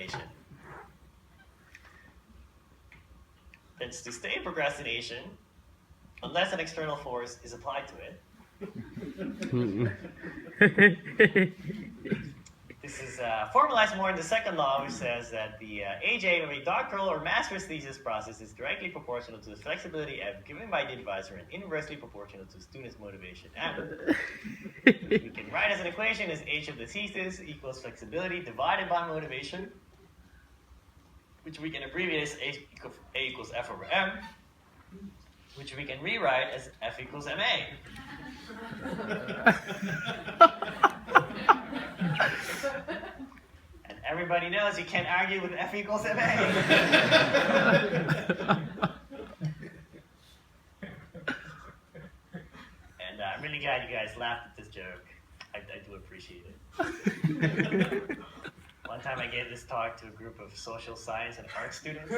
procrastination. It's to stay in procrastination unless an external force is applied to it. This is formalized more in the second law, which says that the AJ of a doctoral or master's thesis process is directly proportional to the flexibility given by the advisor and inversely proportional to the student's motivation. And we can write as an equation as H of the thesis equals flexibility divided by motivation, which we can abbreviate as A equals F over M, which we can rewrite as F equals MA. And everybody knows you can't argue with F equals MA. And I'm really glad you guys laughed at this joke. I do appreciate it. One time I gave this talk to a group of social science and art students.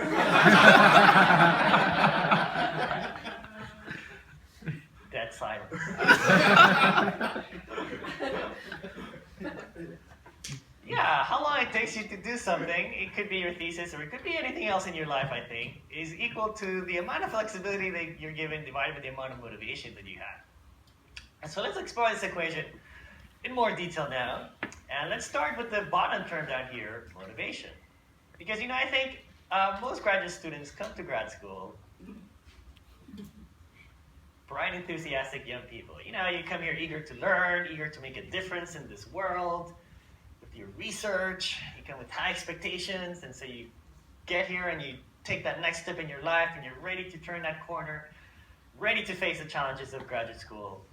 Dead silence. Yeah, how long it takes you to do something, it could be your thesis or it could be anything else in your life, I think, is equal to the amount of flexibility that you're given divided by the amount of motivation that you have. And so let's explore this equation in more detail now. And let's start with the bottom term down here, motivation. Because, I think most graduate students come to grad school bright, enthusiastic young people. You come here eager to learn, eager to make a difference in this world with your research. You come with high expectations, and so you get here and you take that next step in your life, and you're ready to turn that corner, ready to face the challenges of graduate school.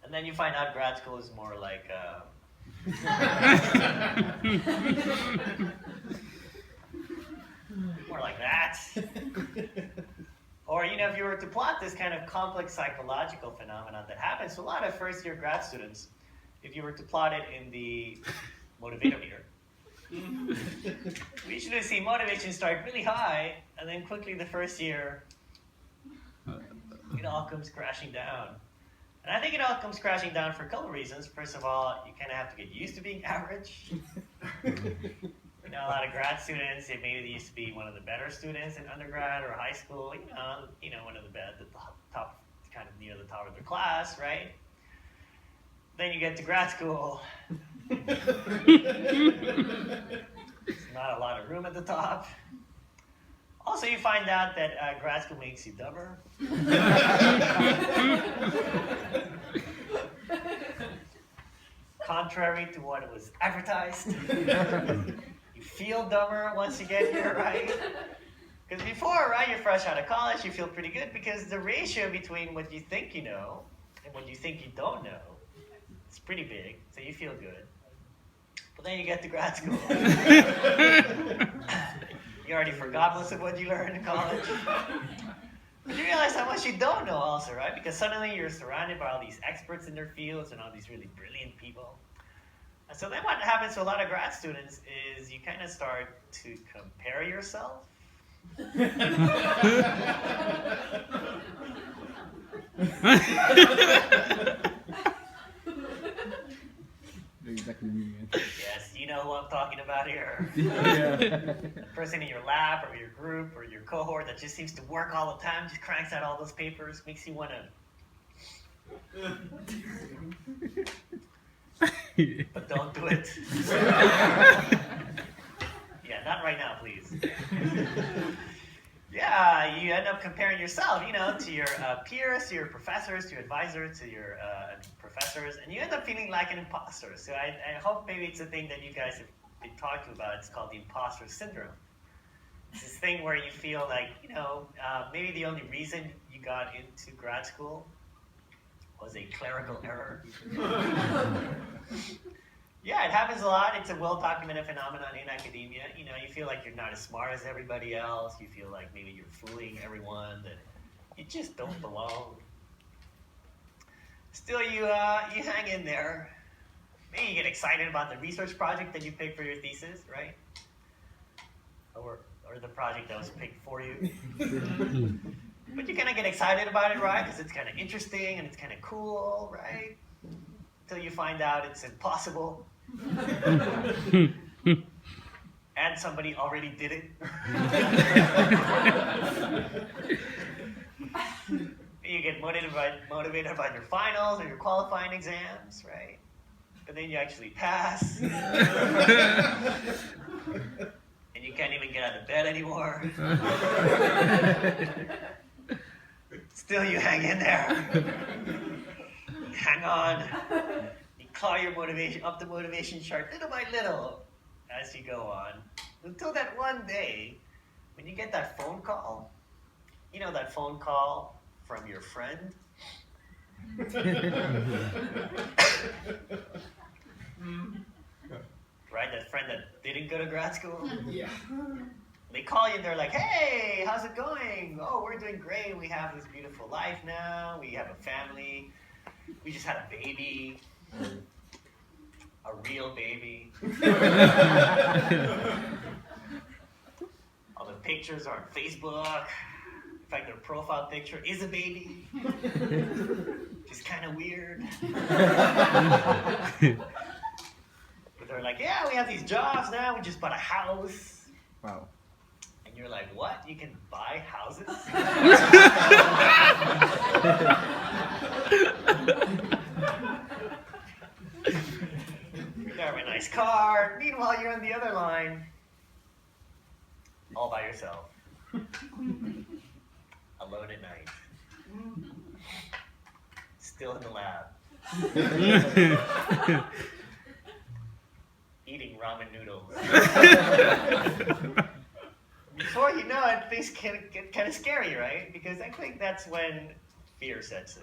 And then you find out grad school is more like more like that. Or, if you were to plot this kind of complex psychological phenomenon that happens to a lot of first-year grad students, if you were to plot it in the motivator, we usually see motivation start really high, and then quickly the first year, it all comes crashing down. And I think it all comes crashing down for a couple of reasons. First of all, you kind of have to get used to being average. A lot of grad students, maybe they used to be one of the better students in undergrad or high school, one of the best, at the top, kind of near the top of their class, right? Then you get to grad school. There's not a lot of room at the top. Also, you find out that grad school makes you dumber. Contrary to what it was advertised. You feel dumber once you get here, right? Because before, right, you're fresh out of college, you feel pretty good because the ratio between what you think you know and what you think you don't know is pretty big, so you feel good. But then you get to grad school. You already forgot most of what you learned in college. But you realize how much you don't know also, right? Because suddenly you're surrounded by all these experts in their fields and all these really brilliant people. And so then what happens to a lot of grad students is you kind of start to compare yourself. Exactly me, man. Yes, you know who I'm talking about here. Yeah. The person in your lab or your group or your cohort that just seems to work all the time, just cranks out all those papers, makes you want to... But don't do it. Yeah, not right now, please. Yeah, you end up comparing yourself, to your peers, to your professors, to your advisors, to your professors, and you end up feeling like an imposter. So I hope maybe it's a thing that you guys have been talking about. It's called the imposter syndrome. It's this thing where you feel like, maybe the only reason you got into grad school was a clerical error. Yeah, it happens a lot. It's a well-documented phenomenon in academia. You feel like you're not as smart as everybody else. You feel like maybe you're fooling everyone, that you just don't belong. Still, you hang in there. Maybe you get excited about the research project that you picked for your thesis, right? Or the project that was picked for you. But you kind of get excited about it, right? Because it's kind of interesting and it's kind of cool, right? Until you find out it's impossible. and somebody already did it. You get motivated by your finals or your qualifying exams, right? But then you actually pass. And you can't even get out of bed anymore. Still, you hang in there. You hang on. You claw your motivation up the motivation chart little by little as you go on. Until that one day, when you get that phone call, you know that phone call from your friend? Right, that friend that didn't go to grad school? Yeah. They call you and they're like, hey, how's it going? Oh, we're doing great. We have this beautiful life now. We have a family. We just had a baby. A real baby. All the pictures are on Facebook. In fact, their profile picture is a baby. Which is kind of weird. But they're like, yeah, we have these jobs now. We just bought a house. Wow. And you're like, what? You can buy houses? You have a nice car. Meanwhile, you're on the other line. All by yourself. Alone at night. Still in the lab. Eating ramen noodles. Before you know it, things can get kind of scary, right? Because I think that's when fear sets in.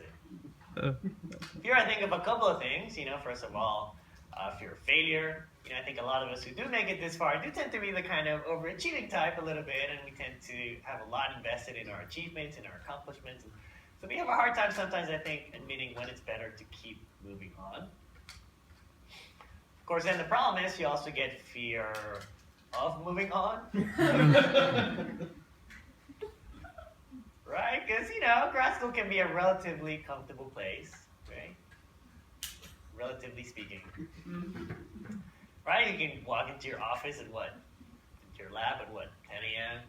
Fear, I think of a couple of things. First of all, fear of failure. I think a lot of us who do make it this far do tend to be the kind of overachieving type a little bit, and we tend to have a lot invested in our achievements and our accomplishments. So we have a hard time sometimes, I think, admitting when it's better to keep moving on. Of course, then the problem is you also get fear of moving on. Right? Because, grad school can be a relatively comfortable place, right? Relatively speaking. Right? You can walk into your office at your lab at 10 a.m.?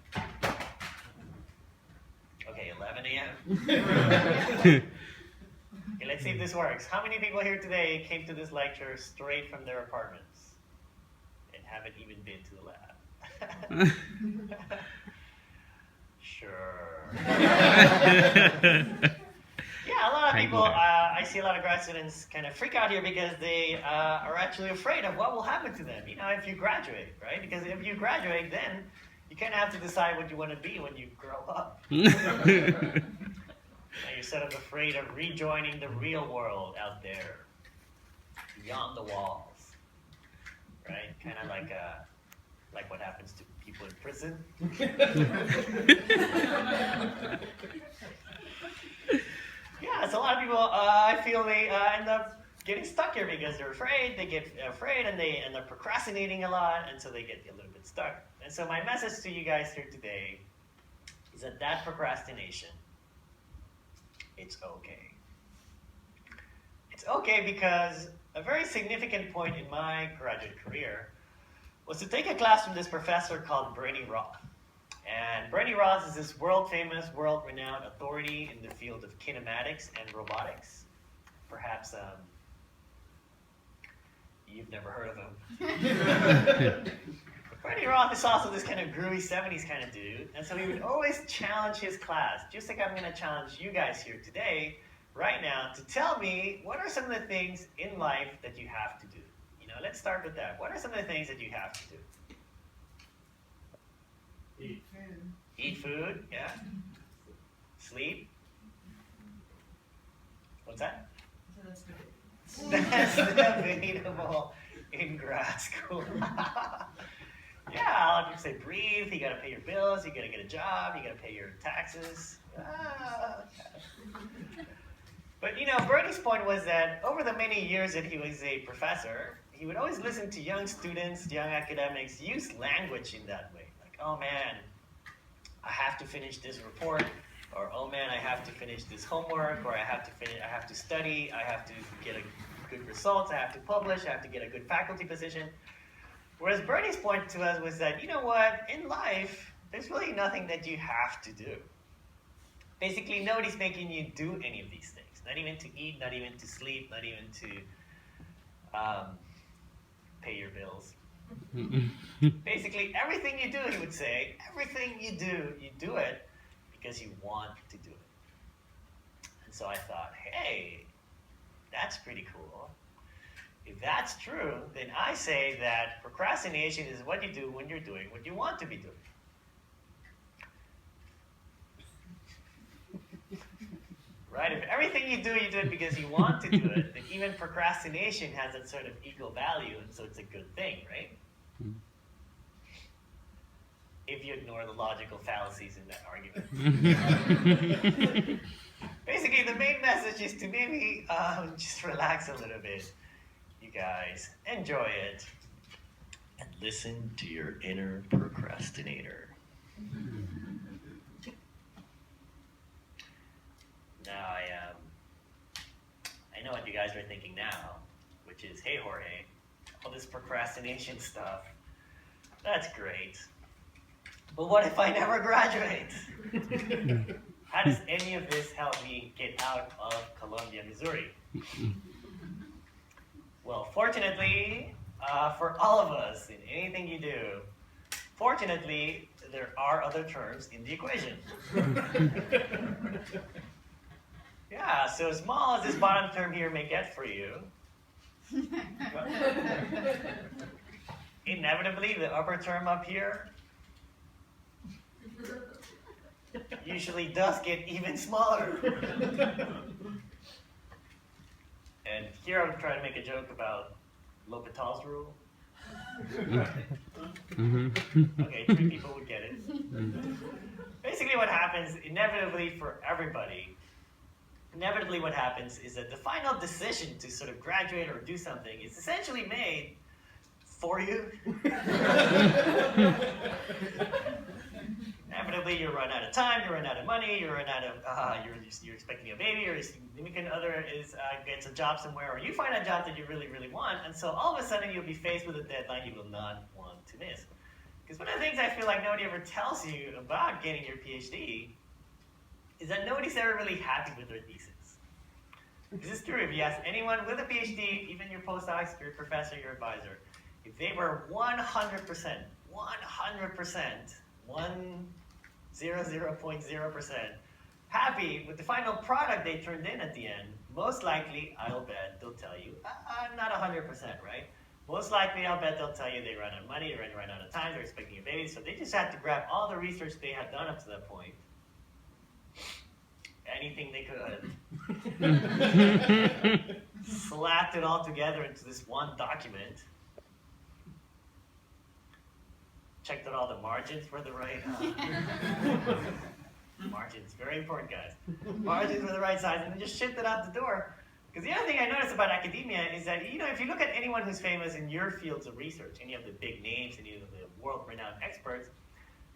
Okay, 11 a.m.? Okay, let's see if this works. How many people here today came to this lecture straight from their apartments and haven't even been to the lab? Sure. Yeah, a lot of people, I see a lot of grad students kind of freak out here because they are actually afraid of what will happen to them, if you graduate, right? Because if you graduate, then you kind of have to decide what you want to be when you grow up. And you're sort of afraid of rejoining the real world out there, beyond the walls, right? Kind of like what happens to people in prison. Yeah, so a lot of people, I feel they end up getting stuck here because they're afraid. They get afraid and they end up procrastinating a lot, and so they get a little bit stuck. And so my message to you guys here today is that procrastination, it's okay. It's okay because a very significant point in my graduate career was to take a class from this professor called Bernie Roth. And Bernie Roth is this world-famous, world-renowned authority in the field of kinematics and robotics. Perhaps you've never heard of him. Bernie Roth is also this kind of groovy 70s kind of dude, and so he would always challenge his class, just like I'm going to challenge you guys here today, right now, to tell me what are some of the things in life that you have to do. Let's start with that. What are some of the things that you have to do? Eat food. Eat food, yeah. Sleep. What's that? So that's good. That's debatable in grad school. Yeah, a lot of people say breathe, you gotta pay your bills, you gotta get a job, you gotta pay your taxes. But Bernie's point was that over the many years that he was a professor, he would always listen to young students, young academics use language in that way. Like, oh man, I have to finish this report, or oh man, I have to finish this homework, or I have to study, I have to get a good result, I have to publish, I have to get a good faculty position. Whereas Bernie's point to us was that, you know what, in life, there's really nothing that you have to do. Basically, nobody's making you do any of these things. Not even to eat, not even to sleep, not even to pay your bills. Basically, everything you do, he would say, everything you do it because you want to do it. And so I thought, hey, that's pretty cool. If that's true, then I say that procrastination is what you do when you're doing what you want to be doing. Right? If everything you do it because you want to do it, then even procrastination has that sort of equal value, and so it's a good thing, right? If you ignore the logical fallacies in that argument. Basically, the main message is to maybe just relax a little bit, you guys. Enjoy it. And listen to your inner procrastinator. Now, I know what you guys are thinking now, which is, hey, Jorge, all this procrastination stuff, that's great. But what if I never graduate? How does any of this help me get out of Columbia, Missouri? Well, fortunately, for all of us, in anything you do, fortunately, there are other terms in the equation. Yeah, so as small as this bottom term here may get for you, inevitably the upper term up here usually does get even smaller. And here I'm trying to make a joke about L'Hopital's rule. Okay, 3 people would get it. Basically what happens, inevitably for everybody, what happens is that the final decision to sort of graduate or do something is essentially made for you. Inevitably, you run out of time, you run out of money, you run out of, you're expecting a baby, or your significant other gets a job somewhere, or you find a job that you really, really want, and so all of a sudden you'll be faced with a deadline you will not want to miss. Because one of the things I feel like nobody ever tells you about getting your PhD is that nobody's ever really happy with their thesis. This is true. If you ask anyone with a PhD, even your postdocs, your professor, your advisor, if they were 100%, 0.0% happy with the final product they turned in at the end, most likely, I'll bet they'll tell you, not 100%, right? Most likely, I'll bet they'll tell you they run out of money, they run out of time, they're expecting a baby, so they just had to grab all the research they had done up to that point, anything they could, slapped it all together into this one document, checked that all the margins were the right, margins, very important, guys. Margins were the right size, and then just shipped it out the door. Because the other thing I noticed about academia is that, if you look at anyone who's famous in your fields of research, any of the big names, any of the world-renowned experts,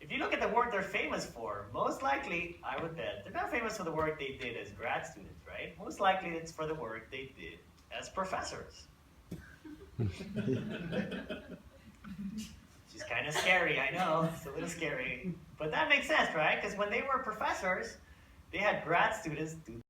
if you look at the work they're famous for, most likely, I would bet, they're not famous for the work they did as grad students, right? Most likely it's for the work they did as professors. Which is kind of scary, I know, it's a little scary. But that makes sense, right? Because when they were professors, they had grad students do